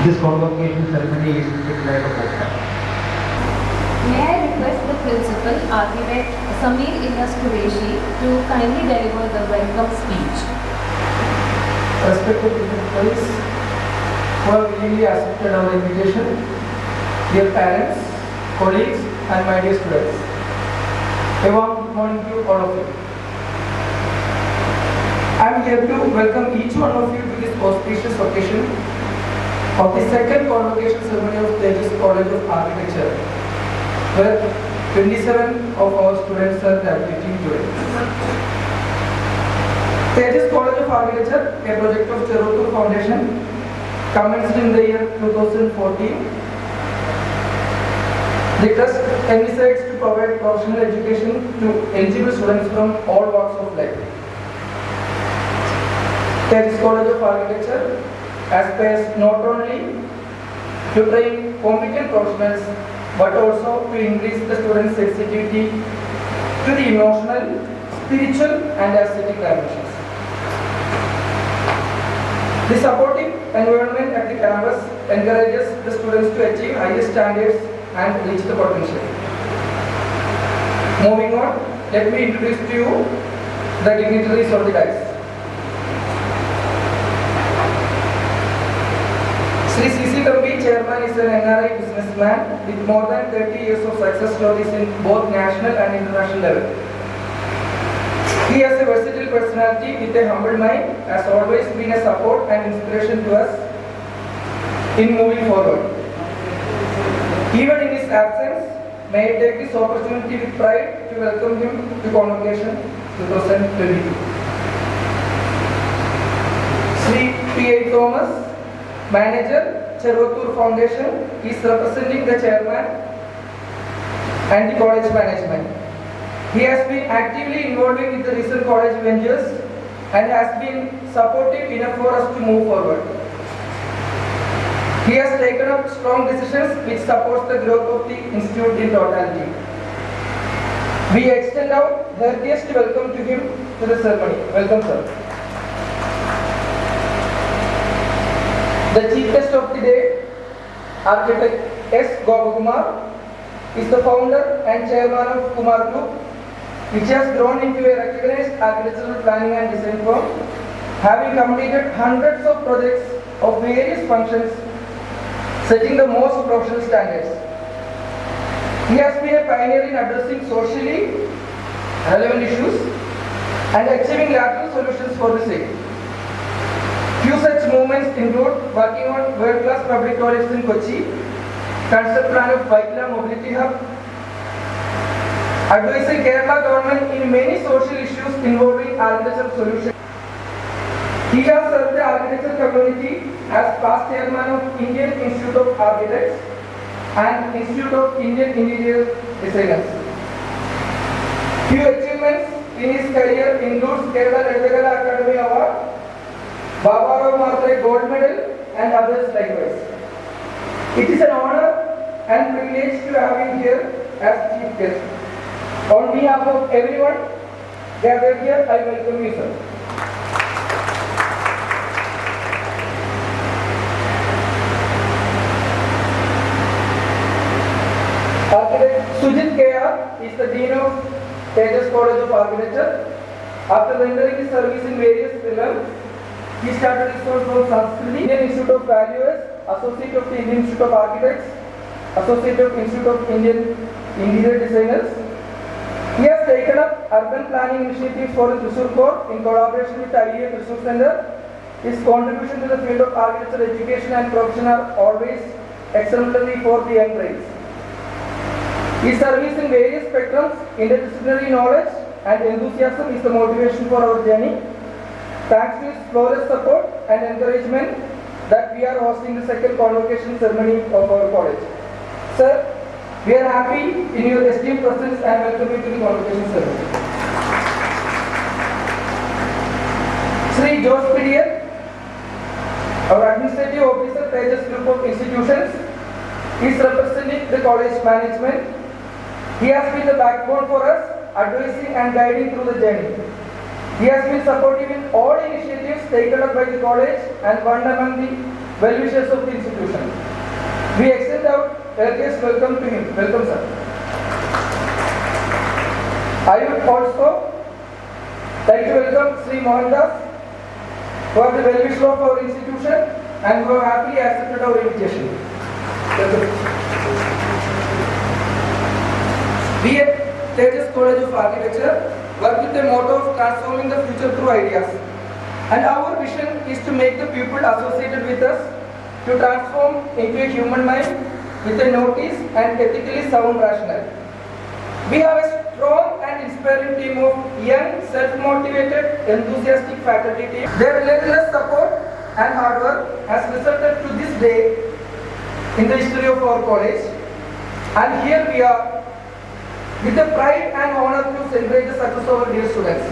This convocation ceremony is like a program. May I request the principal, architect Samir Ilyas Qureshi, to kindly deliver the welcome speech. Respected principals who have willingly accepted our invitation, dear parents, colleagues, and my dear students, a warm good morning to all of you. I am here to welcome each one of you to this auspicious occasion of the second convocation ceremony of Thejus College of Architecture, where 27 of our students are graduating today. Thejus College of Architecture, a project of Cherottur Foundation, commenced in the year 2014. The trust envisages to provide professional education to eligible students from all walks of life. Thejus College of Architecture aspires not only to train competent professionals but also to increase the students' sensitivity to the emotional, spiritual, and aesthetic dimensions. The supportive environment at the campus encourages the students to achieve highest standards and reach the potential. Moving on, let me introduce to you the dignitaries of the dais. Sri C.C. Thambi, Chairman, is an NRI businessman with more than 30 years of success stories in both national and international level. He has a versatile personality with a humble mind, has always been a support and inspiration to us in moving forward. Even in his absence, may I take this opportunity with pride to welcome him to Convocation 2022. Sri P.A. Thomas, Manager, Cherottur Foundation, is representing the chairman and the college management. He has been actively involving with the recent college ventures and has been supportive enough for us to move forward. He has taken up strong decisions which supports the growth of the institute in totality. We extend our heartiest welcome to him to the ceremony. Welcome, sir. The chief guest of the day, Architect S. Gopakumar, is the founder and chairman of Kumar Group, which has grown into a recognized architectural planning and design firm, having completed hundreds of projects of various functions, setting the most professional standards. He has been a pioneer in addressing socially relevant issues and achieving lateral solutions for the same. Few such movements include working on world-class public toilets in Kochi, concept plan of Vaikla Mobility Hub, advising Kerala government in many social issues involving architectural solutions. He has served the architecture community as past chairman of Indian Institute of Architects and Institute of Indian Interior Designers. Few achievements in his career includes Kerala Rajakala Academy Award, Baba Rao Matre Gold Medal, and others likewise. It is an honor and privilege to have him here as chief guest. On behalf of everyone gathered here, I welcome you, sir. Architect Sujit K.R. is the Dean of Thejus College of Architecture. After rendering his service in various realms, he started his course from Sanskriti, Indian Institute of Valuers, Associate of the Indian Institute of Architects, Associate of Institute of Indian Interior Designers. He has taken up urban planning initiatives for the Thrissur Court in collaboration with the IDA Thrissur Center. His contribution to the field of architecture education and profession are always exemplary for the young brains. His service in various spectrums, interdisciplinary knowledge and enthusiasm is the motivation for our journey. Thanks to his flawless support and encouragement that we are hosting the second convocation ceremony of our college. Sir, we are happy in your esteemed presence and welcome you to the convocation ceremony. Sri George Pidier, our administrative officer, Thejus Group of Institutions, is representing the college management. He has been the backbone for us, advising and guiding through the journey. He has been supportive in all initiatives taken up by the college and one among the well-wishers of the institution. We extend our earliest welcome to him. Welcome, sir. I would also like to welcome Sri Mohandas, who are the well-wisher of our institution and who have happily accepted our invitation. We at Thejus College of Architecture work with the motto of transforming the future through ideas. And our vision is to make the people associated with us to transform into a human mind with a notice and ethically sound rationale. We have a strong and inspiring team of young, self-motivated, enthusiastic faculty team. Their relentless support and hard work has resulted to this day in the history of our college. And here we are with the pride and honor to celebrate the success of our dear students.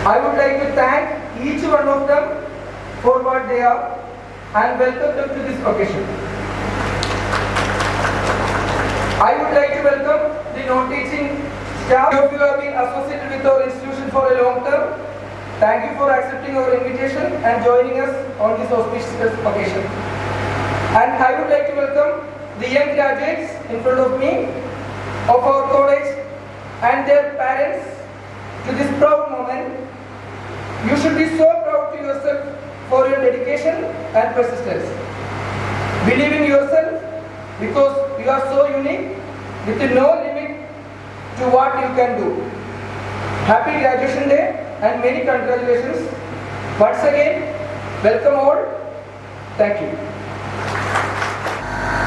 I would like to thank each one of them for what they are and welcome them to this occasion. I would like to welcome the non-teaching staff. Many of you have been associated with our institution for a long term. Thank you for accepting our invitation and joining us on this auspicious occasion. And I would like to welcome the young graduates in front of me of our college and their parents to this proud moment. You should be so proud to yourself for your dedication and persistence. Believe in yourself because you are so unique with no limit to what you can do. Happy graduation day and many congratulations. Once again, welcome all. Thank you.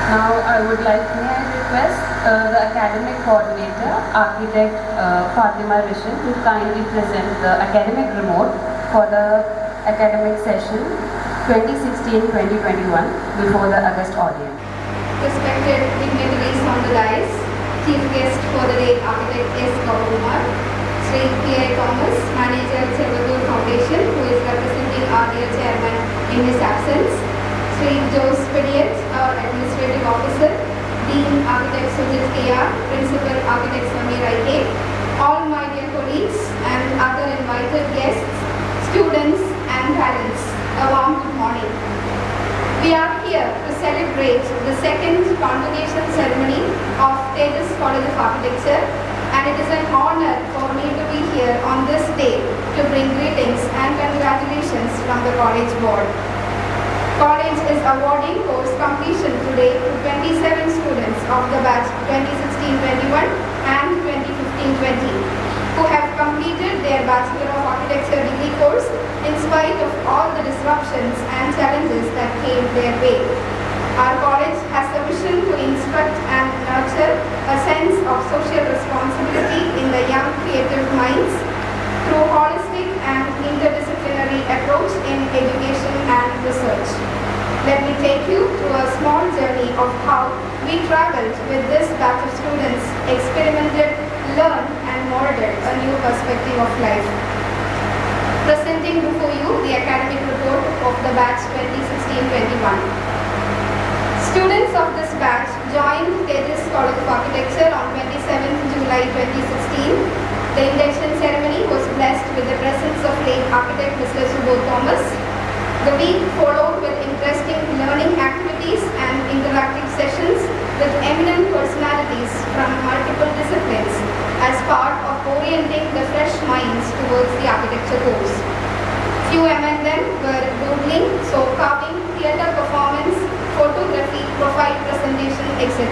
Now I would like to request the academic coordinator, architect Fatima Rishan, to kindly present the academic remote for the academic session 2016-2021 before the August audience. Respected dignitaries on the dais, chief guest for the day, architect S. Kumar, Sri P.I. Thomas, manager Thejus Convocation, who is representing our dear chairman in his absence, Sri Jose Pediat, our administrative officer, Dean Architect Sujit K.R., Principal Architect Samir I.K., all my dear colleagues and other invited guests, students and parents, a warm good morning. We are here to celebrate the second convocation ceremony of Thejus College of Architecture, and it is an honor for me to be here on this day to bring greetings and congratulations from the college board. College is awarding course completion today to 27 students of the batch 2016-21 and 2015-20 who have completed their Bachelor of Architecture degree course in spite of all the disruptions and challenges that came their way. Our college has a mission to instruct and nurture a sense of social responsibility in the young creative minds through holistic and interdisciplinary approach in education and research. Let me take you through a small journey of how we traveled with this batch of students, experimented, learned and molded a new perspective of life. Presenting before you the academic report of the batch 2016-21. Students of this batch joined Thejus College of Architecture on 27th July 2016. The induction ceremony was blessed with the presence of late architect Mr. Subodh Thomas. The week followed with interesting learning activities and interactive sessions with eminent personalities from multiple disciplines as part of orienting the fresh minds towards the architecture course. Few among them were doodling, soap carving, theatre performance, photography, profile presentation, etc.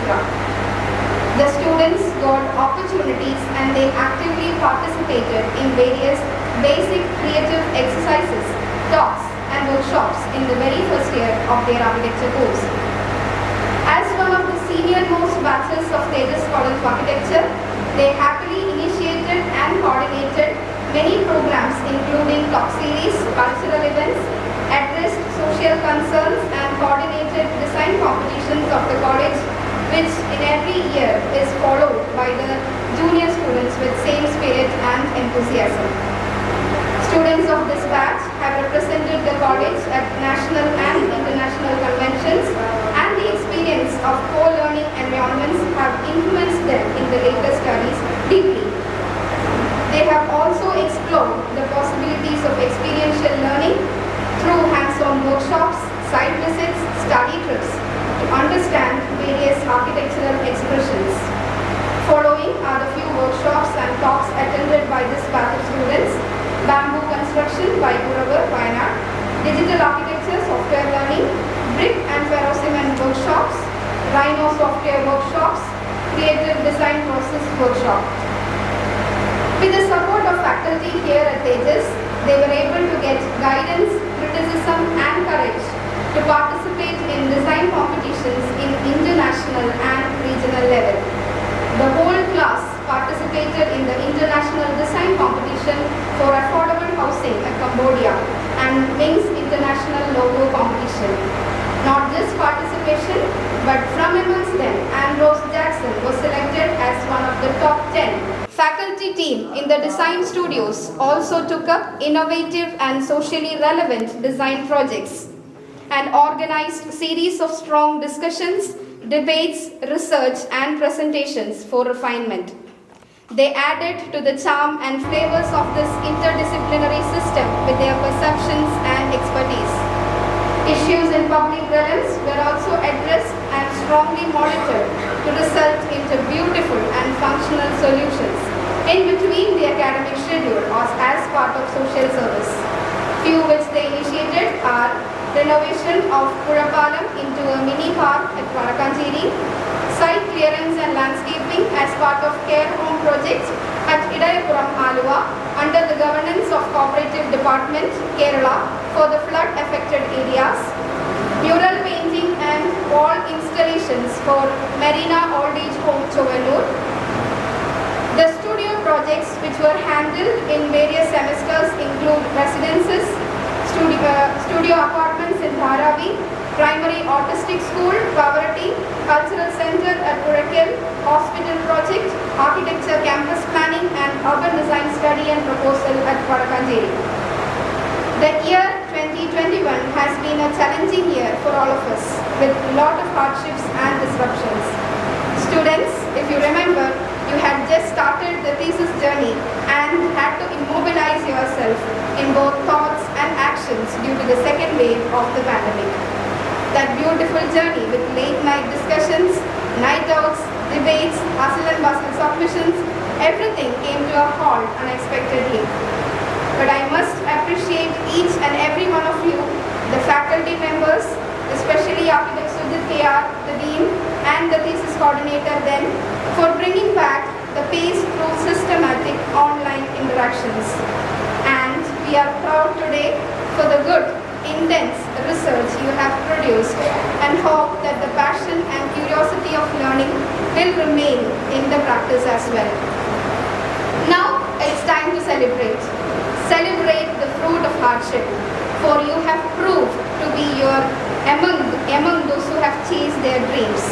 The students got opportunities and they actively participated in various basic creative exercises, talks and workshops in the very first year of their architecture course. As one of the senior-most batches of Thejus College of Architecture, they happily initiated and coordinated many programs including talk series, cultural events, addressed social concerns and coordinated design competitions of the college, which in every year is followed by the junior students with same spirit and enthusiasm. Students of this batch have represented the college at national and international conventions, and the experience of co-learning environments have influenced them in the later studies deeply. They have also explored the possibilities of experiential learning through hands-on workshops, site visits, digital architecture, software learning, brick and ferrocement workshops, Rhino software workshops, creative design process workshop. With the support of faculty here at Thejus, they were able to get guidance, criticism and courage to participate in design competitions in international and regional level. The whole class participated in the international design competition for affordable housing at Cambodia and Ming's International Logo competition. Not just participation, but from amongst them, Ambrose Jackson was selected as one of the top 10. Faculty team in the design studios also took up innovative and socially relevant design projects and organized series of strong discussions, debates, research and presentations for refinement. They added to the charm and flavors of this interdisciplinary system with their perceptions and expertise. Issues in public realms were also addressed and strongly monitored to result into beautiful and functional solutions in between the academic schedule or as part of social service. Few which they initiated are renovation of Purapalam into a mini park at Varakancheri, site clearance and landscaping as part of care home projects at Idayapuram, Aluva under the governance of Cooperative Department, Kerala for the flood affected areas, mural painting and wall installations for Marina Old Age Home, Chovanur. The studio projects which were handled in various semesters include residences, studio apartments in Dharavi, primary autistic school, Pavarati, cultural center at Purakil, hospital project, architecture campus planning and urban design study and proposal at Varakancheri. The year 2021 has been a challenging year for all of us with a lot of hardships and disruptions. Students, if you remember, you had just started the thesis journey and had to immobilize yourself in both thoughts and actions due to the second wave of the pandemic. That beautiful journey with late night discussions, night outs, debates, hustle and bustle submissions, everything came to a halt unexpectedly. But I must appreciate each and every one of you, the faculty members, especially Architect Sujit KR, the Dean and the thesis coordinator then, for bringing back the pace through systematic online interactions. And we are proud today for the good, intense research you have produced and hope that the passion and curiosity of learning will remain in the practice as well. Now it's time to celebrate. Celebrate the fruit of hardship, for you have proved to be among those who have chased their dreams.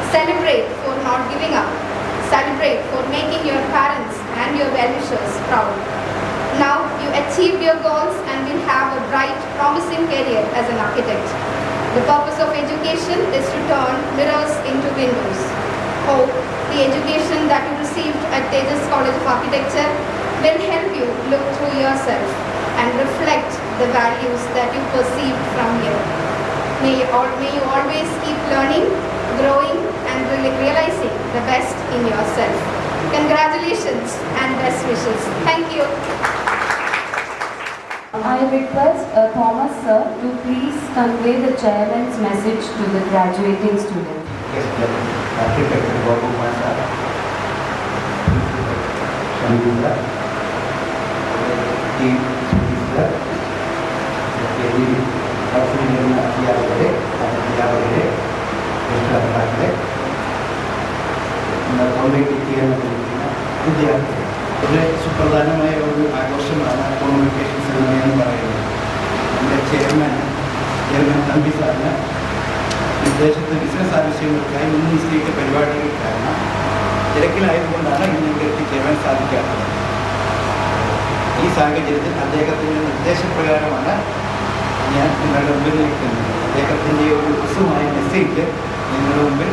Celebrate for not giving up. Celebrate for making your parents and your well-wishers proud. Now you achieved your goals and will have a bright, promising career as an architect. The purpose of education is to turn mirrors into windows. Hope the education that you received at Thejus College of Architecture will help you look through yourself and reflect the values that you perceived from here. May you always keep learning, growing and realizing the best in yourself. Congratulations and best wishes. Thank you. I request Thomas sir to please convey the chairman's message to the graduating student. Yes, Architect Convocation, team sir, സുപ്രധാനമായ ഒരു ആഘോഷമാണ് convocation ceremony എന്ന് പറയുന്നത്. നമ്മുടെ chairman Thampi സാറിന് വിദേശത്ത് business ആവശ്യങ്ങൾക്കായി നിശ്ചയിച്ച പരിപാടികൾ കാരണം തിരക്കിലായതുകൊണ്ടാണ് ഇന്ന് ഇവിടെ എത്തിച്ചേരാൻ സാധിക്കാത്തത്. ഈ സാഹചര്യത്തിൽ അദ്ദേഹത്തിൻ്റെ നിർദ്ദേശപ്രകാരമാണ് ഞാൻ നിങ്ങളുടെ മുമ്പിൽ നിൽക്കുന്നത്. അദ്ദേഹത്തിൻ്റെ ഒരു ഹ്രസ്വമായ മെസ്സേജ് നിങ്ങളുടെ മുമ്പിൽ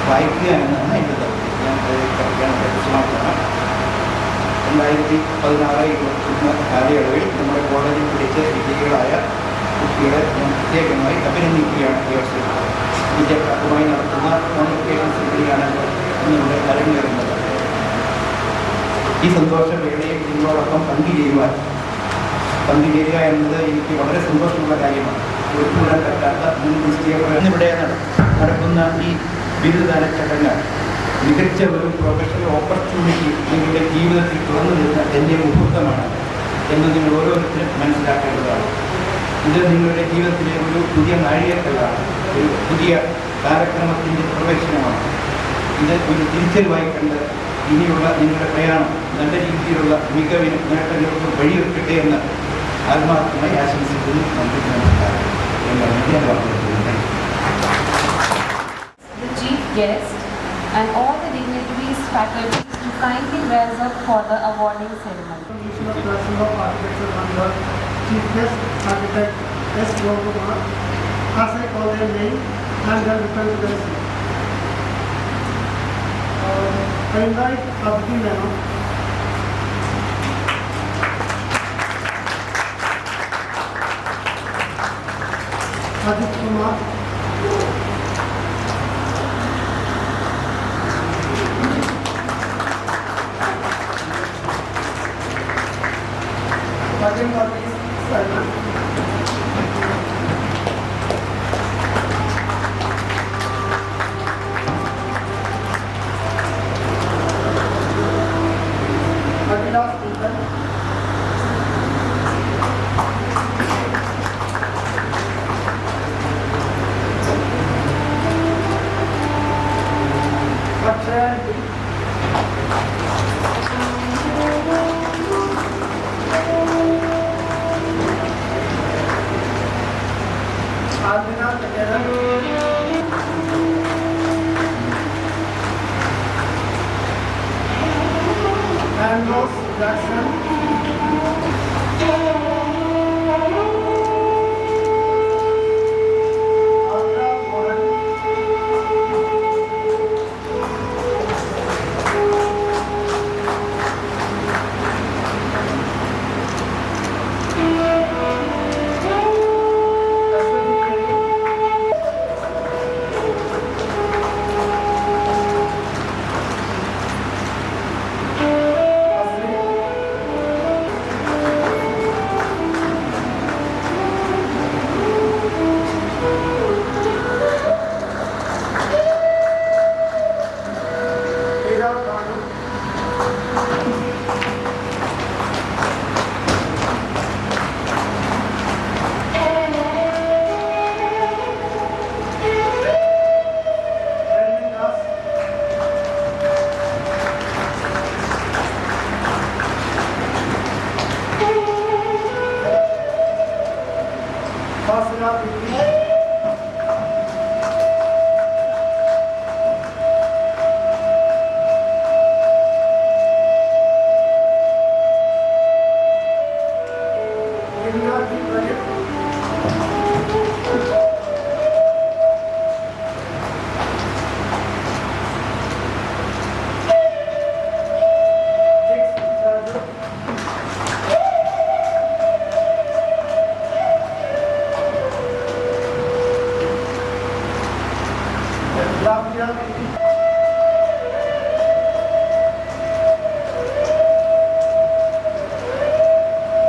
വായിക്കുക എന്നാണ് എൻ്റെ താല്പര്യം. ഞാൻ ഹ്രസ്വമായിട്ടാണ്. 2016-21 കാലയളവിൽ നമ്മുടെ കോളേജിൽ പഠിച്ച വിജയികളായ കുട്ടികളെ ഞാൻ പ്രത്യേകമായി അഭിനന്ദിക്കുകയാണ് ഈ അവസരത്തിൽ. വിജയപ്രാപ്തമായി നടത്തുന്ന കോൺവെക്കേഷൻ സെറിമണിയാണ് ഇന്നിവിടെ അരങ്ങേറുന്നത്. ഈ സന്തോഷവേളയിൽ നിങ്ങളോടൊപ്പം പങ്കുചെയ്യുവാൻ പങ്കുചേരുക എന്നത് എനിക്ക് വളരെ സന്തോഷമുള്ള കാര്യമാണ്. ഒഴിച്ചുകൂടാൻ പറ്റാത്ത ഇന്നിവിടെ നടക്കുന്ന ഈ ബിരുദദാന ചടങ്ങ് മികച്ച ഒരു പ്രൊഫഷണൽ ഓപ്പർച്യൂണിറ്റി നിങ്ങളുടെ ജീവിതത്തിൽ തുറന്നു നിന്ന എൻ്റെ മുഹൂർത്തമാണ് എന്ന് നിങ്ങൾ ഓരോരുത്തരും മനസ്സിലാക്കേണ്ടതാണ്. ഇത് നിങ്ങളുടെ ജീവിതത്തിലെ ഒരു പുതിയ നാഴികക്കല്ലാണ്, ഒരു പുതിയ കാര്യക്രമത്തിൻ്റെ പ്രവേശനമാണ്. ഇത് ഒരു തിരിച്ചറിവായി കണ്ട് ഇനിയുള്ള നിങ്ങളുടെ പ്രയാണം നല്ല രീതിയിലുള്ള മികവിനും നേട്ടങ്ങൾക്കും വഴിവെക്കട്ടെ എന്ന് ആത്മാർത്ഥമായി ആശംസിക്കുന്നു. നന്ദി, നമസ്കാരം. The chief guest and all the dignitaries, faculty to kindly rise up for the awarding ceremony. Classroom of Architecture under Chief Guest Architect S. Gopal. As I call their name and their reference to their seat. I invite Abdi Meno. Ajit Kumar. Bhajan Kartis Salman. Abhilash Pindar. Akshay D. Alvina Takeda. Ambrose Jackson. Agra Mohan.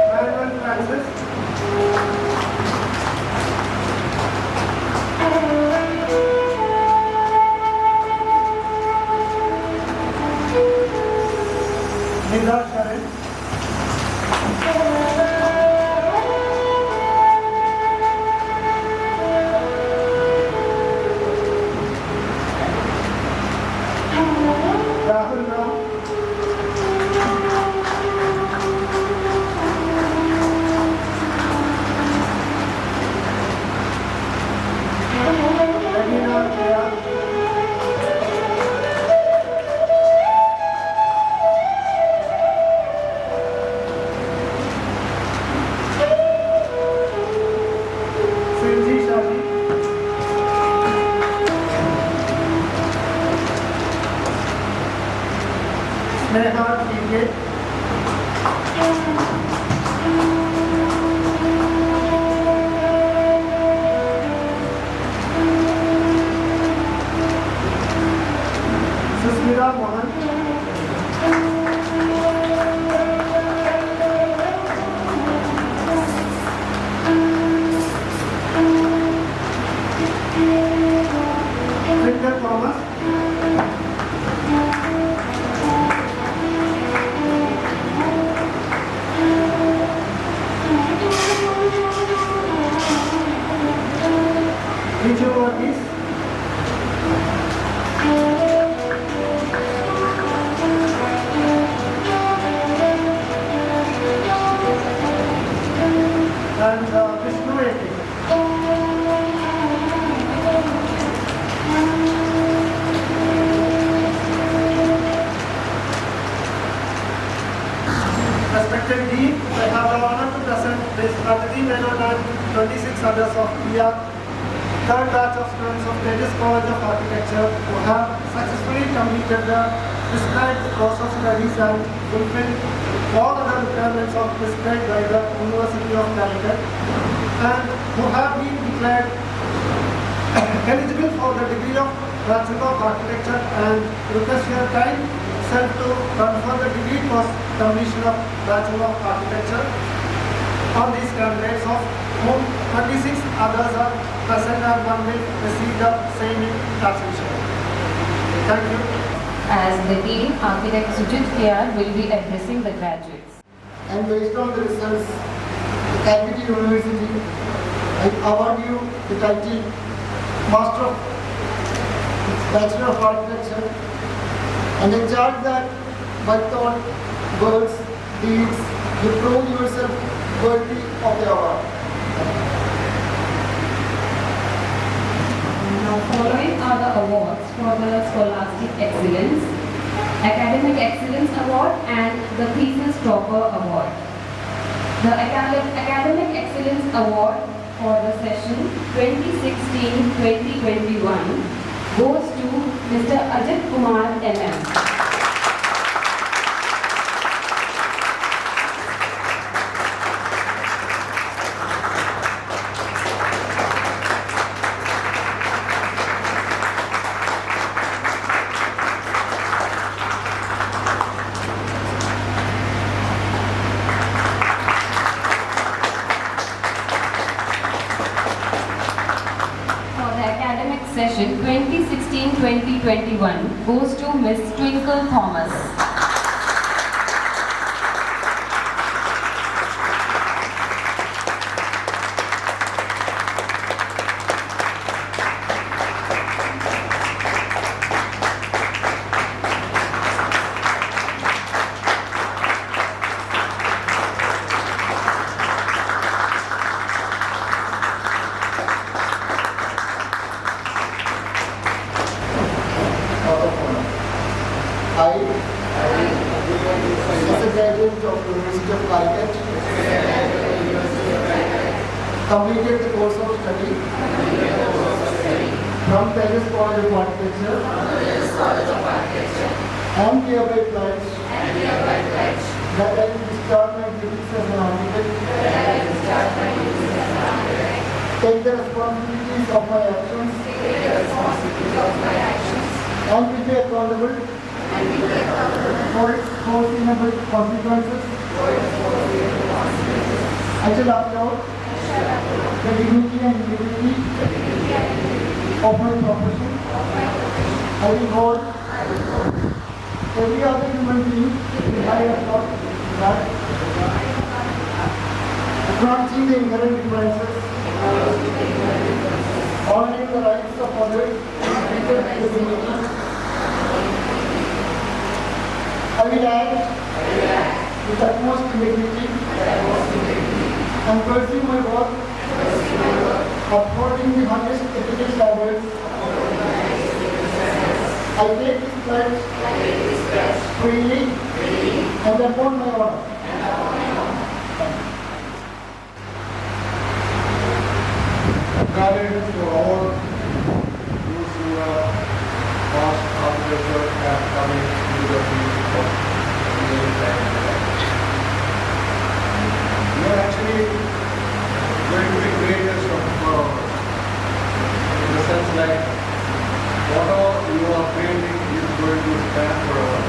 Manuel Francis. and Vishnu Eti. Respected Dean, I have the honor to present this Aditi Menon and 26 others of India, third batch of students of Thejus College of Architecture who have successfully completed the prescribed course of studies and fulfilled all other requirements of prescribed by the University of Calicut and who have been declared eligible for the degree of Bachelor of Architecture and request your kind self to confer the degree post completion of Bachelor of Architecture on these candidates of whom 26 others are present and one will receive the same in taxation. Thank you. As the Dean, Architect Sujit K.R. will be addressing the graduates. And based on the results, the Calcutta University, I award you the title Master of Bachelor of Architecture, and I charge that by thought, words, deeds, you prove yourself worthy of the award. Now following are the awards for the Scholastic Excellence, Academic Excellence Award and the Thesis Topper Award. The Academic Excellence Award for the session 2016-2021 goes to Mr. Ajit Kumar MM. Session 2016-2021 goes to Miss Twinkle Thomas. I, as a graduate of the University of Calicut, completed the course of study from Thejus College of Architecture, and hereby pledge that I will discharge my duties as an architect, take the responsibilities of my actions, and will be accountable for its foreseeable consequences. I shall uphold the dignity and integrity of my profession. I will hold every other human being in high regard, acknowledging the inherent differences, honoring the rights of others, treated with dignity. I will act with utmost integrity and pursue my work upholding the highest ethical standards. I take this pledge freely and upon my honor. Congratulations to all those who have passed architecture and coming to the field of engineering. You are actually going to be creators of in the sense like whatever you are creating is going to stand forever.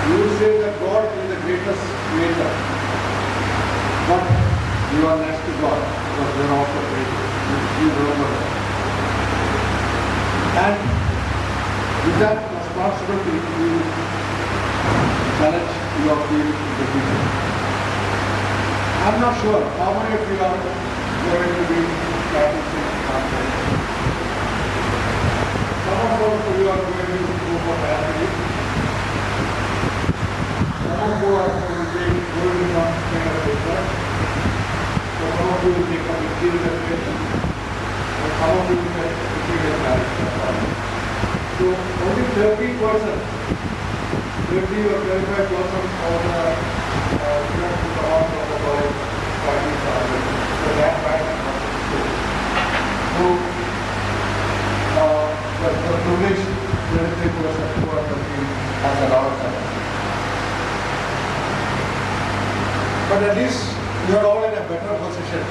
You will say that God is the greatest creator, but you are next to God because you are also created. You remember that. And with that responsibility, you manage your field in the future. I'm not sure how many of you are going to be practicing architecture. Some of you are going to go for therapy. Some of you are going to be going on kind of research. 20 or 25% of the students who come out of the college studies are women. So that fact must be true. So the privilege 23% who are working has allowed that. But at least you are all in a better position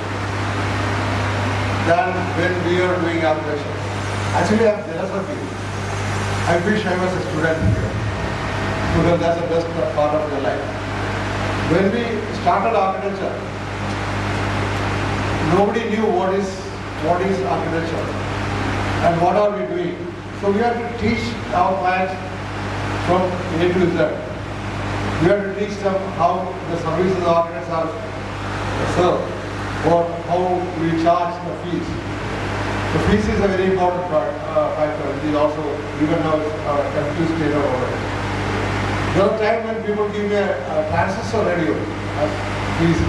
than when we are doing our lectures. Actually, I am jealous of you. I wish I was a student here, because that's the best part of your life. When we started architecture, nobody knew what is architecture and what are we doing. So we have to teach our clients from A to Z. We have to teach them how the services architects are served, or how we charge the fees. The fees is a very important factor. It is also, even now, confused state of order. There was a time when people give me a transistor radio as fees,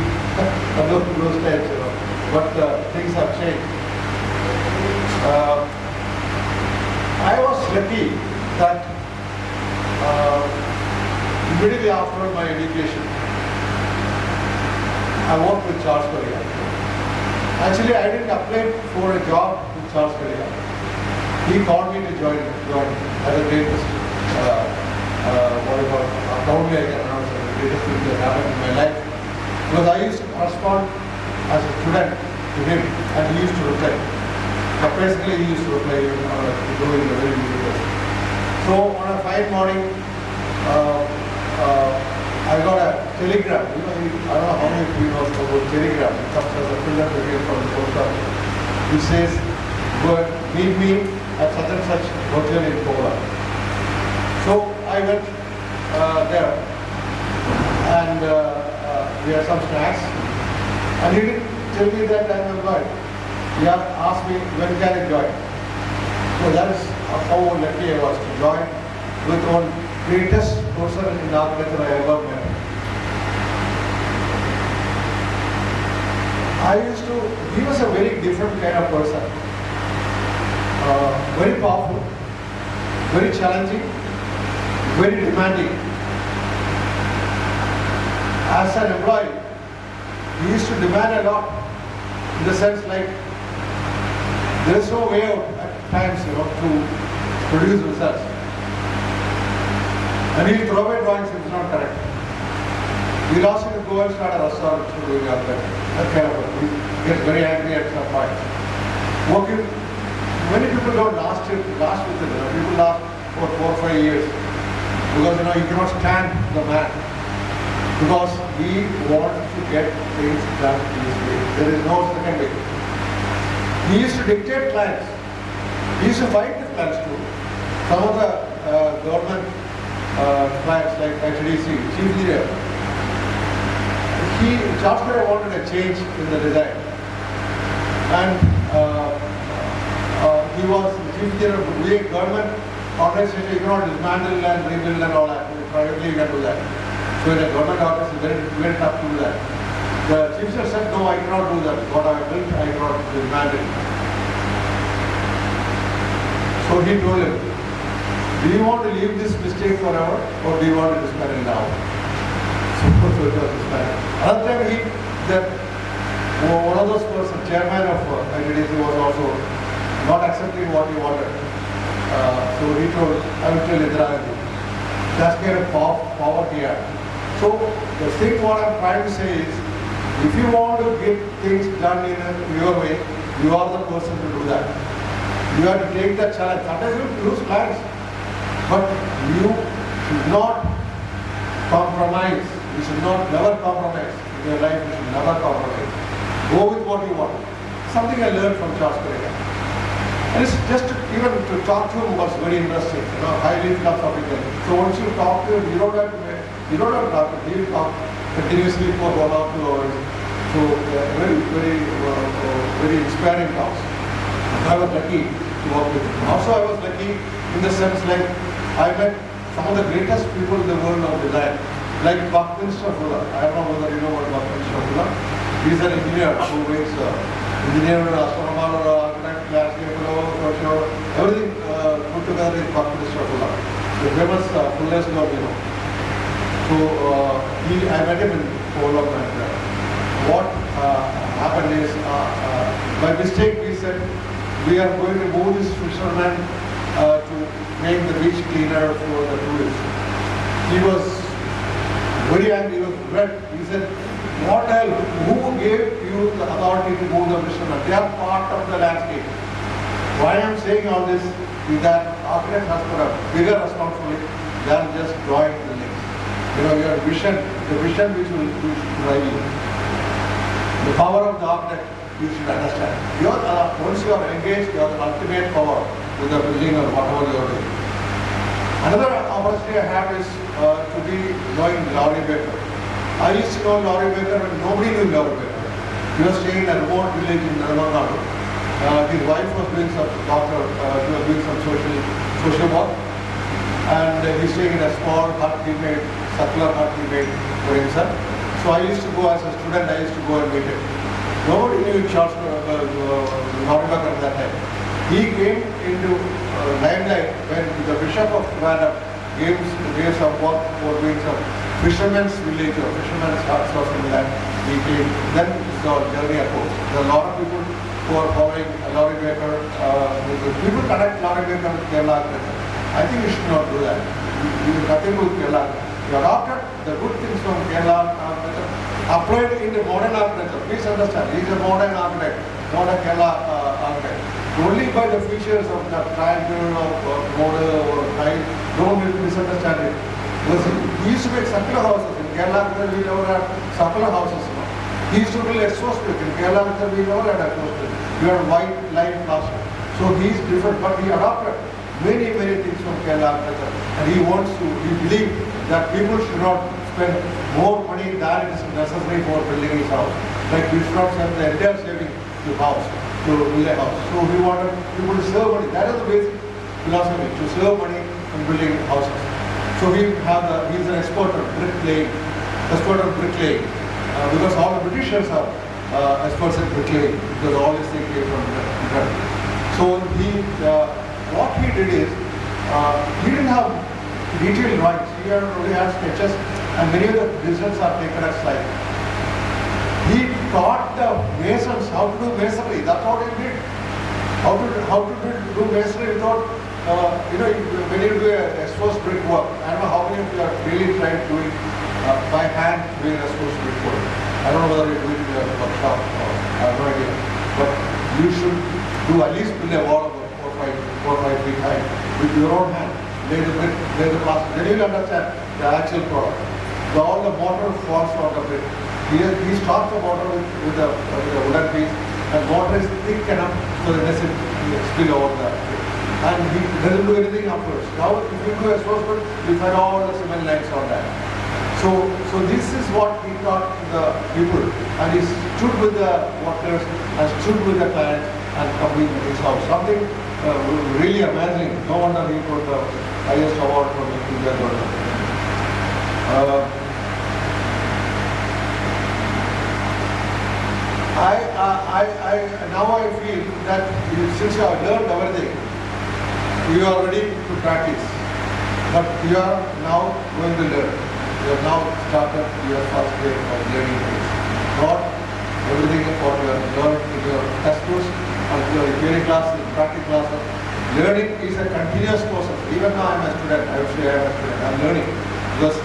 those times, you know. But things have changed. I was lucky that immediately after my education, I worked with Charles Korea. Actually, I didn't apply for a job with Charles Korea. He called me to join as a greatest, probably I can announce the greatest thing that happened in my life. Because I used to correspond as a student to him, and he used to reply. Basically, he used to reply doing a very busy person. So on a fine morning, I got a telegram. You know, I don't know how many of you know about telegram. It comes as a pillar to here from the post office. It says, meet me at such and such hotel in Poland. So I went there, and we had some snacks. And he didn't tell me that I am employed. He asked me, when can I join? So that is how lucky I was to join with one greatest person in architecture I ever met. He was a very different kind of person. Very powerful, very challenging, very demanding. As an employee, he used to demand a lot, in the sense like, there is no way out at times, you know, to produce results. And he'll throw away drawings if it's not correct. We'll ask him to go and start a restaurant to do that. That kind of he gets very angry at some point. Working, many people don't last with it. People last for 4 or 5 years. Because you cannot stand the man. Because he wants to get things done his way. There is no second way. He used to dictate plans. He used to fight with plans too. Some of the government plans like HDC, chief leader, Charles Korea wanted a change in the design. And he was the chief leader of the government organization. You cannot dismantle and rebuild and all that. Privately you can do that. So in a government office, it's very tough to do that. The chief minister said, no, I cannot do that. What I have built, I cannot dismantle. So he told him, do you want to leave this mistake forever, or do you want to dismantle now? So it was dismantled. Another time one of those persons, chairman of IDDC, was also not accepting what he wanted. So he told, I will tell Indira Gandhi. That's kind of power he had. So the thing what I'm trying to say is, if you want to get things done in your way, you are the person to do that. You have to take that challenge. Sometimes you lose plans, but you should not compromise. You should never compromise. In your life, you should never compromise. Go with what you want. Something I learned from Charles Korea. And it's just even to talk to him was very interesting. Highly philosophical. So once you talk to him, you don't have to talk to him. He will talk continuously for 1 or 2 hours. So very inspiring talks. I was lucky to work with him. Also, I was lucky in the sense like I met some of the greatest people in the world of design, like Buckminster Fuller. I don't know whether you know what Buckminster Fuller. He's an engineer who makes engineer, astronomer, architect, landscaper, everything put together in Buckminster Fuller. the famous fullness God, you know. So I met him in Poland, and what happened is, by mistake we said we are going to move this fisherman to make the beach cleaner for the tourists. He was very angry, he was red. He said, what hell, who gave you the authority to move the fishermen? They are part of the landscape. Why I am saying all this is that architect has got a bigger responsibility than just drawing the links. You know, your vision, the vision which will drive you. The power of the architect, you should understand. Once you are engaged, you have the ultimate power with the building or whatever you are doing. Another opportunity I have is to be knowing Laurie Baker. I used to know Laurie Baker when nobody knew Laurie Baker. He was staying in a remote village in Nadu. His wife was doing some she was doing some social work, and he's staying in a small hut he made, circular hut he made for himself. So I used to go as a student, I used to go and meet him. Nobody knew Charles Laurie Baker at that time. He came into limelight when the Bishop of Trivandrum gave some work for doing some fishermen's village or fishermen's huts or something like that. He came, then saw journey approach. There are a lot of people who are following Laurie Baker. People connect Laurie Baker with Kerala architecture. I think you should not do that. Nothing with Kerala. You adopted the good things from Kerala architecture, applied into modern architecture. Please understand, he is a modern architect, not a Kerala architect. Only by the features of the triangle or border or tile, don't misunderstand it. Because he used to make circular houses. In Kerala, we never had circular houses. He used to build exhaust brick. In Kerala, we never had exhaust brick. We had white line plaster. So he is different, but he adopted many things from Kerala architecture. And he believes that people should not spend more money than it is necessary for building his house. Like we should not spend the entire saving to house, to build a house. So he wanted people to save money. That is the basic philosophy, to save money in building houses. So he is an expert on bricklaying, because all the Britishers are experts in bricklaying, because all these things came from Britain. So what he did is, he didn't have detailed drawings. He only had sketches, and many of the decisions are taken as slide. He taught the masons how to do masonry. That's what he did. How to do masonry without, when you do a exposed brick work. I don't know how many of you are really tried doing by hand doing exposed brick work. I don't know whether you do it in a workshop or I have no idea. But you should do at least build a wall of 4 or 5 feet high with your own hand. Lay the brick, lay the plaster. Then you will understand the actual product. All the mortar falls from the brick. He starts the mortar with a wooden piece, and mortar is thick enough so that it doesn't spill over the brick. And he doesn't do anything afterwards. Now, if you do exposed brick, you find all the cement lines on that. So this is what he taught the people, and he stood with the workers and stood with the clients and completed his house. Something really amazing. No wonder he got the highest award from India government. Now I feel that since you have learned everything, you are ready to practice. But you are now going to learn. You have now started your first day of learning things. Not everything what you have learned in your textbooks and your theory classes, practice classes. Learning is a continuous process. Even now I am a student, I would say I am a student. I am learning. Because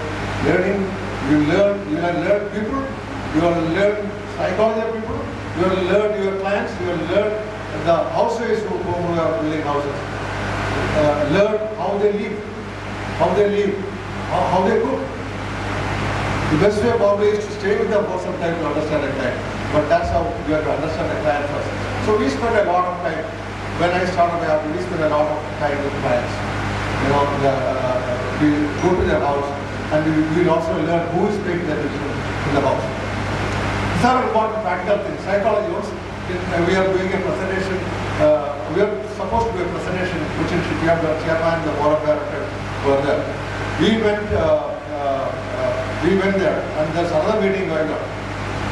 learning, you will learn people, you will learn psychology of people, you will learn your clients, you will learn the housewives who are building houses. Learn how they live, how they cook. The best way probably is to stay with them for some time to understand a client. But that's how you have to understand a client first. So we spend a lot of time. When I started my office, we spend a lot of time with clients. We go to their house and we will also learn who is making the decision in the house. These are important practical things. Psychology also, we are doing a presentation, we are supposed to do a presentation which we have the chairman, the board of directors were there. We went there and there's another meeting going on.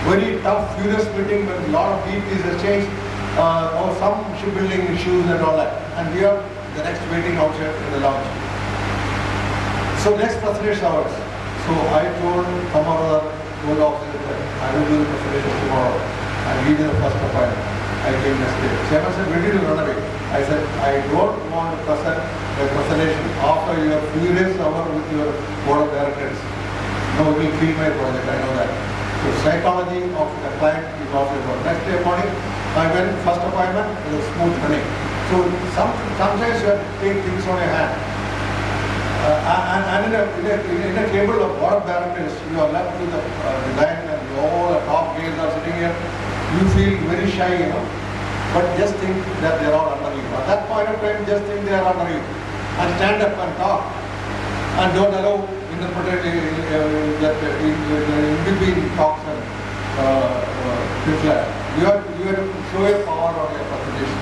Very tough, furious meeting when a lot of DPs have changed, or some shipbuilding issues and all that. And we are the next meeting outside in the lounge. So next presentation hours. So I told Kamara, told officer that I will do the presentation tomorrow. I'll give you the first appointment. I came next day. Chairman said, ready to run away. I said, I don't want to present the presentation after your furious hour with your board of directors. No, it will kill my project, I know that. So psychology of the client is also important. Next day morning, I went first appointment, it was smooth running. So sometimes you have to take things on your hand. And in a table of board of directors, you are left with the design and all the top gears are sitting here. You feel very shy, but just think that they are all under you. At that point of time, just think they are under you. And stand up and talk. And don't allow interpretation in between talks and declare. You have to show your power on your presentation.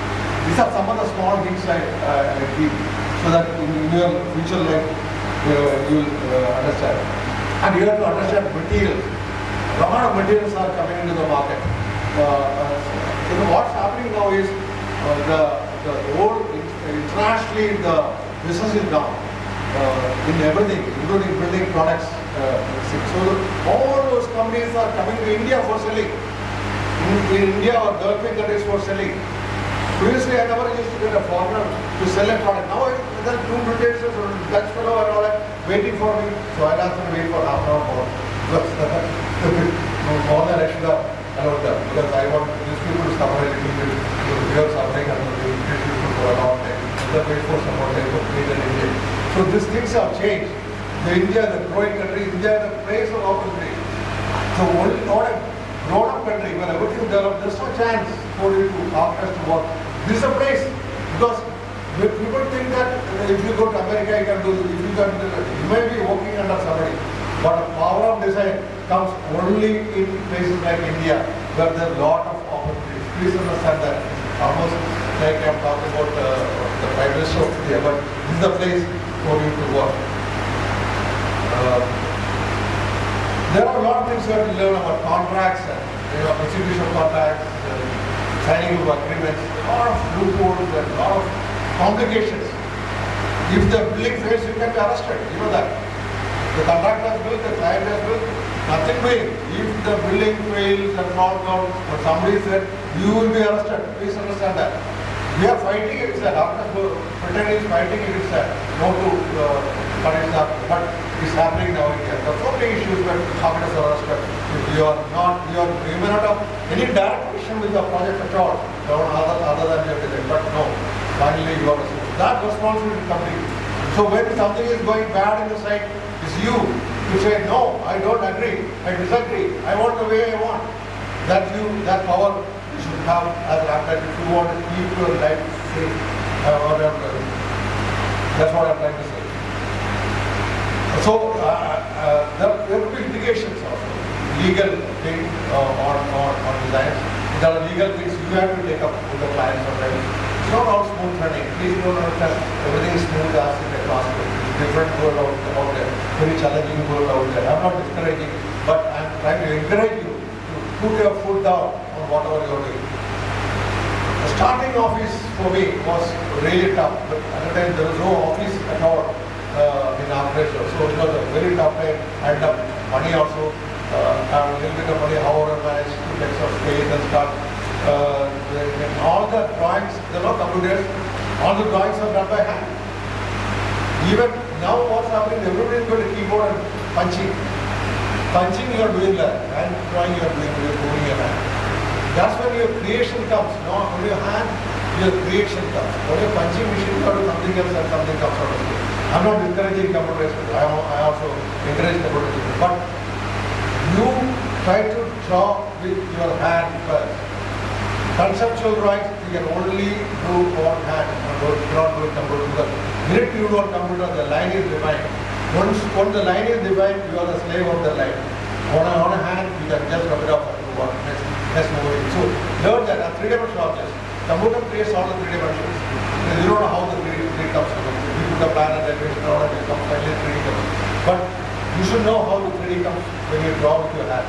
These are some of the small things I keep so that in your future life you will understand. And you have to understand materials. A lot of materials are coming into the market. What's happening now is the whole internationally the business is down in everything, including building products. So all those companies are coming to India for selling. In India or developing countries for selling. Previously, I never used to get a foreigner to sell a product. Now, there are two British, Dutch fellow and all that waiting for me. So I asked them to wait for half an hour more. More than I should have allowed them. Because I want these people to suffer a little bit. We are suffering and the British people for a long time. They wait for some more time to create an India. So these things have changed. India, the growing country, India is a place of opportunity. So only not a grown-up country where everything is developed, there's no chance for you to ask us to work. This is a place because people think that if you go to America, you can do this. If you can do it, you may be working under somebody. But the power of design comes only in places like India where there are a lot of opportunities. Please understand that. Almost like I'm talking about the Prime Minister of India, but this is the place for you to work. There are a lot of things you have to learn about contracts and execution of contracts, signing of agreements, a lot of loopholes and a lot of complications. If the building fails, you can be arrested. You know that. The contract has built, the client has built, nothing doing. If the building fails and falls down, but somebody said, you will be arrested. Please understand that. We are fighting against that. After pretending is fighting against that. No to punish that. But it's happening now in India. There are so many issues where companies are arrested. If you may not have any direct connection with the project at all, other than your design. But no, finally you are responsible. That responsibility is complete. So when something is going bad in the site, it's you to say, no, I don't agree, I disagree, I want the way I want. That power you should have as an actor if you want to keep your life safe. That's what I'm trying to say. So there will be litigations also, legal thing on designs. There are legal things you have to take up with the clients already. It's not all smooth running. Please don't understand everything is smooth as in a classroom. It's different world out there, very challenging world out there. I'm not discouraging, but I'm trying to encourage you to put your foot down on whatever you're doing. The starting office for me was really tough, but at the time there was no office at all in operation. So it was a very tough time. I had money also, a little bit of money, however I managed to get some space and start. All the drawings, there are no computers, all the drawings are done by hand. Even now what's happening, everybody is going to keyboard and punching. Punching you are doing that, and drawing you are moving your hand. That's when your creation comes, not on your hand, your creation comes. On your punching machine, you do something else and something comes out of it. I'm not encouraging computerization, I also encourage computerization. But you try to draw with your hand first. Conceptual drawings you can only do on hand, not do it computer. Because the minute you do on computer, the line is defined. Once the line is defined, you are the slave of the line. On a hand, you can just rub it off and move on. Next moving. So learn that a three-dimensional object. Computer creates all the three dimensions. You don't know how the 3D comes from. You put a plan and elevation and all that, it comes finally 3D comes. But you should know how the 3D comes when you draw with your hand.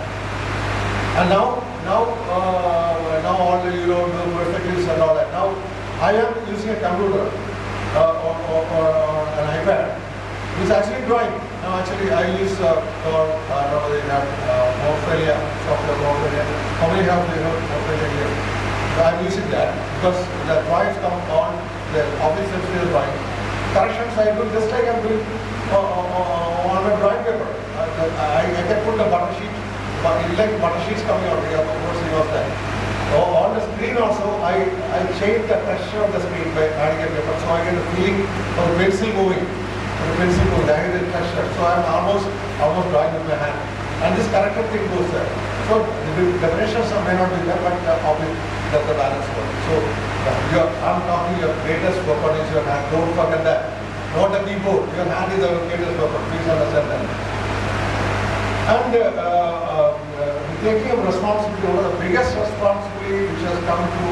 And now all the the perspectives and all that. Now I am using a computer or an iPad. It's actually drying. Now actually I use now they have Australia, software Australia. How many have they heard Australia here? So I'm using that because the drawings come on the office is still drawing. Corrections I do just like I'm doing on a drawing paper. I can put the butter sheet, but it's like butter sheets coming out here. Of course, you know that. On the screen also, I change the pressure of the screen by adding a paper, so I get a feeling of the pencil moving. The pencil moving, I get the pressure. So I'm almost drawing with my hand. And this corrector thing goes there. So the definitions may not be there, but obviously that's the balance work. So I'm talking your greatest weapon is your hand. Don't forget that. Not the keyboard. Your hand is your greatest weapon. Please understand that. And taking up responsibility, one of the biggest responsibility which has come to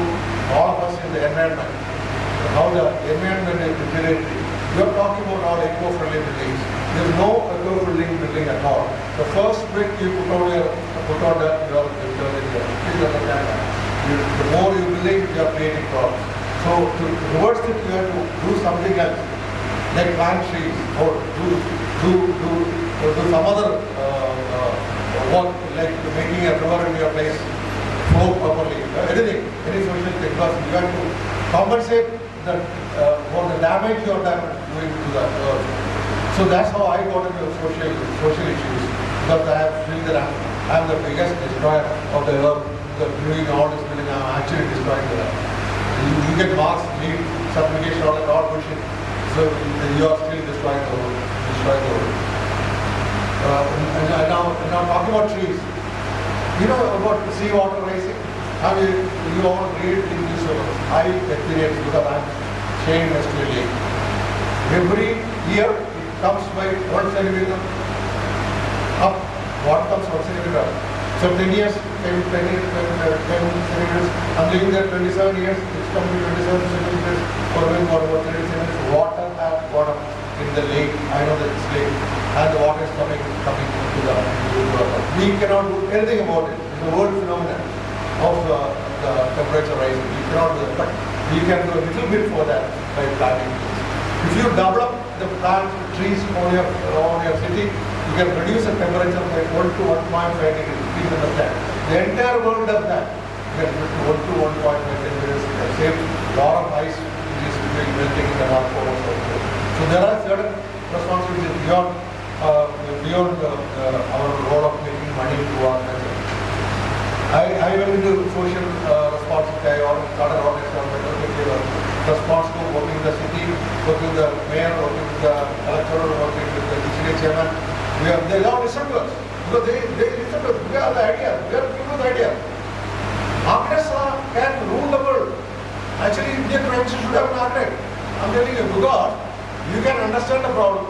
all of us is the environment. How the environment is deteriorating. You are talking about all eco-friendly buildings. There is no eco-friendly building at all. The first brick you put on that, you are building here. Please understand that. The more you building, you are creating problems. So to reverse it, you have to do something else, like plant trees or do some other work, like making a river in your place flow properly, anything, any social thing, because you have to compensate for the damage you are doing to the earth. So that's how I got into social issues, because I have feel that I'm the biggest destroyer of the earth. Doing all this building, I'm actually destroying the earth. You get marks, leave, certification, all that, all bullshit. So you are still destroying the world. And now talking about trees. You know about sea water rising? You all read in newspapers. I experience because I'm staying next to a lake. Every year it comes by 1 centimeter up. Water comes 1 centimeter up. So 10 years, 10 centimeters. I'm living there 27 years. It's come to 27 centimeters. For about 30 centimeters. Water has gone up in the lake. I know that it's lake. And the water is coming to the water. We cannot do anything about it. It's a world phenomenon of the temperature rising. We cannot do that. But we can do a little bit for that by planting trees. If you develop the plant trees on your city, you can reduce the temperature by 1 to 1.5 degrees. Please understand. The entire world does that. You can reduce 1 to 1.5 degrees. You can save a lot of ice which is melting in the North Pole also. So there are certain responsibilities beyond our role of making money to our country. I went into social responsibility. I started organizing responsible, working with the city, working with the mayor, working with the electoral, working with the district chairman. They all listen to us because they listen to us. We have the idea. We are giving the idea. Architects can rule the world. Actually, Indian Convention should have an architect. I'm telling you, because you can understand the problem.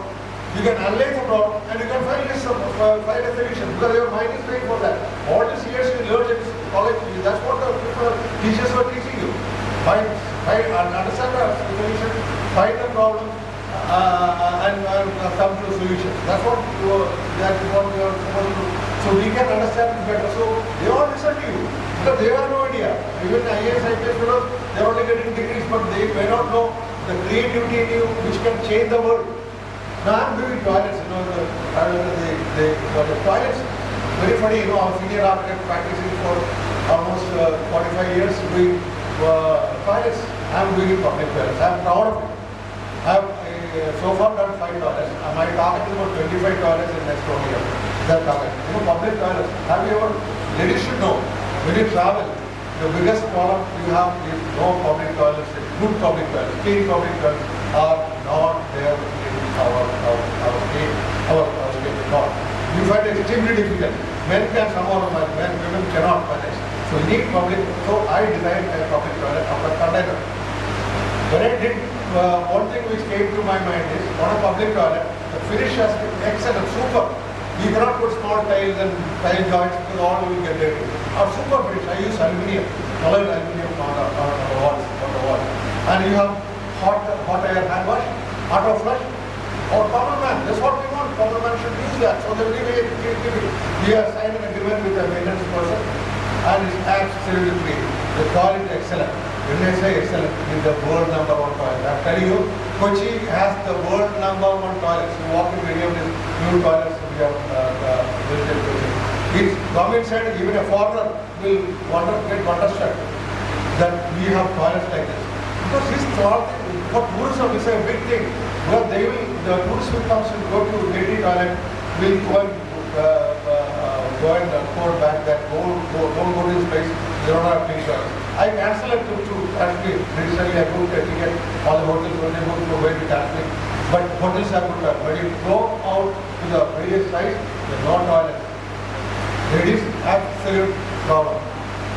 You can analyze the problem and you can find a solution because your mind is trained for that. All these years you learned in college, that's what the teachers were teaching you. Understand the solution, find the problem and come to a solution. That's what you are supposed to do. So we can understand it better. So they all listen to you because they have no idea. Even IAS, IPS fellows, they are only getting degrees but they may not know the creativity in you which can change the world. Now I'm doing toilets, the toilets, very funny, I'm a senior architect practicing for almost 45 years doing toilets. I'm doing public toilets. I'm proud of it. I've so far done 5 toilets. My target is about 25 toilets in the next 1 year. That target. Public toilets. Have you ever, ladies should know, when you travel, the biggest problem you have is no public toilets, good public toilets, clean public toilets are not there in our state, our state not. You find it extremely difficult. Men can somehow manage, women cannot manage. So you need public, so I designed a public toilet of a container. When I did, one thing which came to my mind is, on a public toilet, the finish has been excellent, super. You cannot put small tiles and tile joints because all will get dirty. Or super finish, I use aluminium, colored aluminium on the wall. And you have hot air hand wash, auto flush, or common man. That's what we want. Common man should use that. So they will give it. We have signed an agreement with the maintenance person, and it's absolutely free. The toilet is excellent. When I say excellent, it's the world #1 toilet. I'm telling you, Kochi has the world #1 toilets. You walk into any of these new toilets we have built in Kochi. Its government said even a foreigner will get wonderstruck that we have toilets like this. Because this for tourism is a big thing. Because the tourists will come and go to lady toilet, will go and report back that don't go to this place, they don't have clean toilets. I cancelled it to actually recently I booked a ticket, all the hotels when they booked for way to cancel it. But hotels have put that. When you go out to the various sites, there are no toilets. It is absolute problem.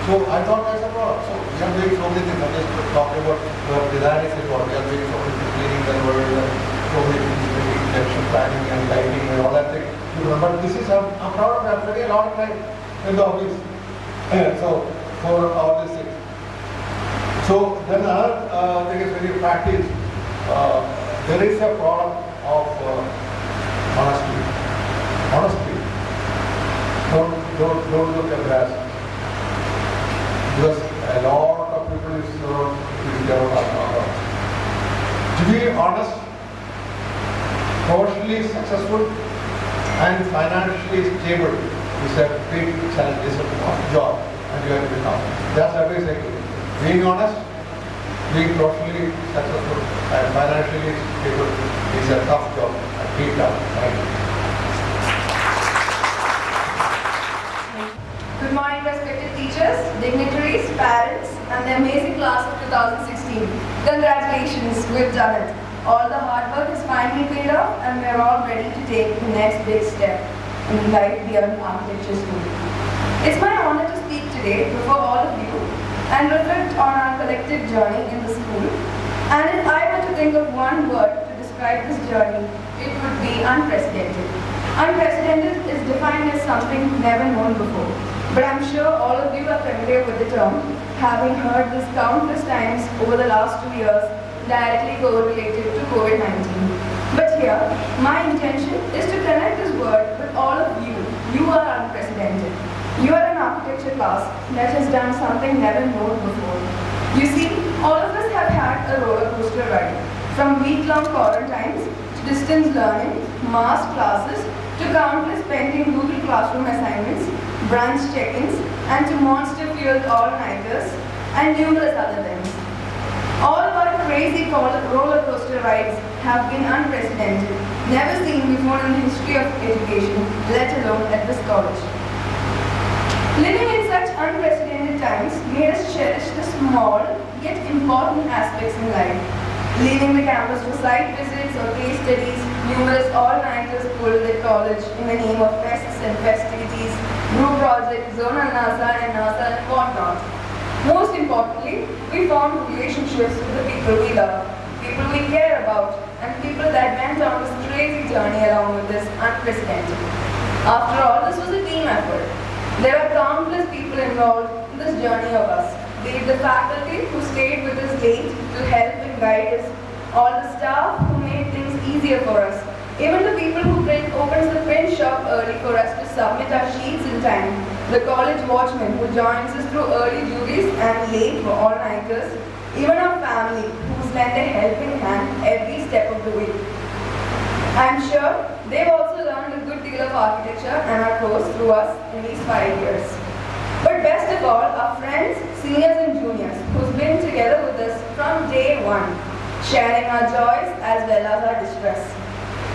So I thought as a problem. So we are doing so many things. I'm just talking about the design is important. We are doing so many things, cleaning the world and so many things, making connection planning and lighting and all that thing. But this is, I'm proud of that. I'm spending a lot of time in the office. So for all these things. So then another thing is when you practice, there is a problem of honesty. Honesty. Don't look at that. Because a lot of people is to be honest, commercially successful and financially stable is a big challenge, is a tough job and you have to become. That's advice I give. Being honest, being professionally successful and financially stable is a tough job. I keep that. Thank you. Good morning, respected teachers, dignitaries, parents, and the amazing class of 2016. Congratulations, we've done it. All the hard work is finally paid off and we're all ready to take the next big step in life beyond architecture school. It's my honor to speak today before all of you and reflect on our collective journey in the school. And if I were to think of one word to describe this journey, it would be unprecedented. Unprecedented is defined as something never known before. But I'm sure all of you are familiar with the term, having heard this countless times over the last 2 years, directly correlated to COVID-19. But here, my intention is to connect this word with all of you. You are unprecedented. You are an architecture class that has done something never known before. You see, all of us have had a roller coaster ride, from week-long quarantines to distance learning, mass classes, to countless pending Google Classroom assignments, branch check-ins, and to monster-fueled all-nighters, and numerous other things. All our crazy roller coaster rides have been unprecedented, never seen before in the history of education, let alone at this college. Living in such unprecedented times made us cherish the small yet important aspects in life. Leaving the campus for site visits or case studies, numerous all-nighters pulled at college in the name of fests and festivities, group projects, zonal NASA and whatnot. Most importantly, we formed relationships with the people we love, people we care about, and people that went on this crazy journey along with us unprecedented. After all, this was a team effort. There are countless people involved in this journey of us, be it the faculty who stayed with us late to help and guide us, all the staff who made things easier for us, even the people who opens the print shop early for us to submit our sheets in time, the college watchman who joins us through early duties and late for all-nighters, even our family who's lent a helping hand every step of the way. I'm sure they've also learned a good deal of architecture and our course through us in these 5 years. But best of all, our friends, seniors and juniors who's been together with us from day one, sharing our joys as well as our distress.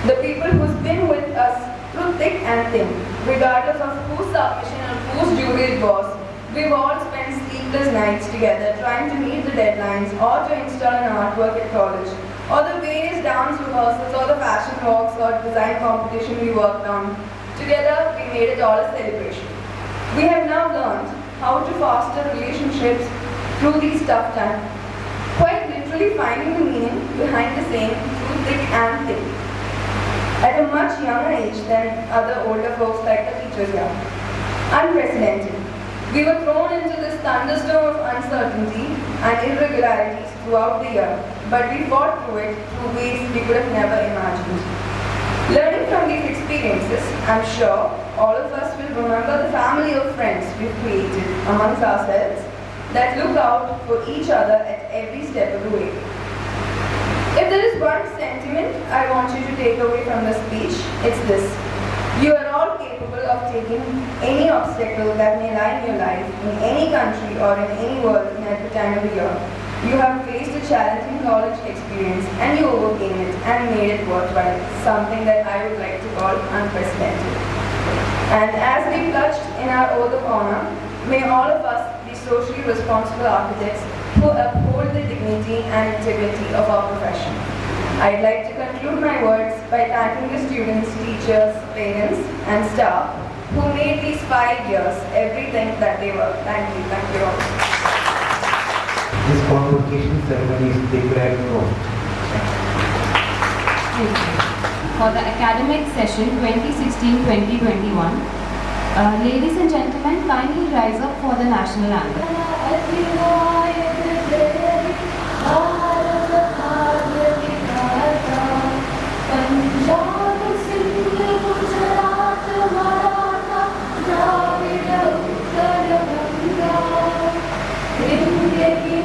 The people who's been with us through thick and thin, regardless of whose submission or whose duty it was. We've all spent sleepless nights together trying to meet the deadlines or to install an artwork at college, or the various dance rehearsals or the fashion walks or design competition we worked on. Together, we made it all a celebration. We have now learned how to foster relationships through these tough times, quite literally finding the meaning behind the saying through thick and thin, at a much younger age than other older folks like the teachers here. Unprecedented. We were thrown into this thunderstorm of uncertainty and irregularities throughout the year, but we fought through it through ways we could have never imagined. Learning from these experiences, I'm sure all of us will remember the family of friends we've created amongst ourselves that look out for each other at every step of the way. If there is one sentiment I want you to take away from the speech, it's this. You are all capable of taking any obstacle that may lie in your life, in any country or in any world at the time of the year. You have faced a challenging college experience and you overcame it and made it worthwhile, something that I would like to call unprecedented. And as we pledged in our oath of honor, may all of us be socially responsible architects who uphold the dignity and integrity of our profession. I'd like to conclude my words by thanking the students, teachers, parents, and staff who made these 5 years everything that they were. Thank you all. This convocation ceremony is declared closed. For the academic session 2016-2021, ladies and gentlemen, kindly rise up for the national anthem. India ki